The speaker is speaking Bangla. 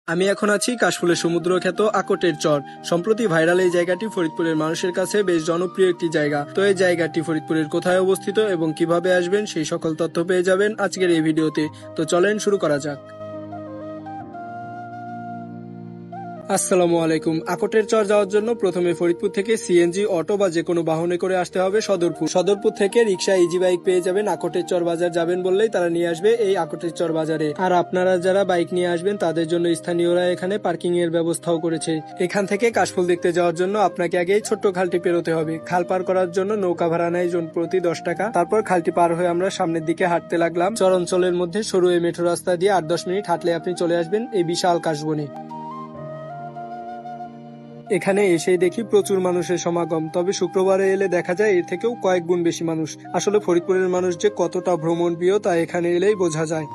আমি এখন আছি কাশফুলের সমুদ্র খ্যাত আকটের চর। সম্প্রতি ভাইরাল এই জায়গাটি ফরিদপুরের মানুষের কাছে বেশ জনপ্রিয় একটি জায়গা। তো এই জায়গাটি ফরিদপুরের কোথায় অবস্থিত এবং কিভাবে আসবেন সেই সকল তথ্য পেয়ে যাবেন আজকের এই ভিডিওতে। তো চলেন শুরু করা যাক। আসসালামু আলাইকুম। আকটের চর যাওয়ার জন্য প্রথমে ফরিদপুর থেকে সিএনজি, অটো বা যে কোনো বাহনে করে আসতে হবে সদরপুর থেকে রিক্সা, ইজি বাইক পেয়ে যাবেন। আকটের চর বাজার যাবেন বললেই তারা নিয়ে আসবে এই আকটের চর বাজারে। আর আপনারা যারা বাইক নিয়ে আসবেন তাদের জন্য স্থানীয়রা এখানে পার্কিং এর ব্যবস্থাও করেছে। এখান থেকে কাশফুল দেখতে যাওয়ার জন্য আপনাকে আগে ছোট্ট খালটি পেরোতে হবে। খাল পার করার জন্য নৌকা ভাড়া নেয় জন প্রতি 10 টাকা। তারপর খালটি পার হয়ে আমরা সামনের দিকে হাঁটতে লাগলাম। চর অঞ্চলের মধ্যে সরু এই মেঠো রাস্তা দিয়ে 8-10 মিনিট হাঁটলে আপনি চলে আসবেন এই বিশাল কাশবনে। এখানে এসেই দেখি প্রচুর মানুষের সমাগম, তবে শুক্রবারে এলে দেখা যায় এর থেকেও কয়েক গুণ বেশি মানুষ। আসলে ফরিদপুরের মানুষ যে কতটা ভ্রমণ প্রিয় তা এখানে এলেই বোঝা যায়।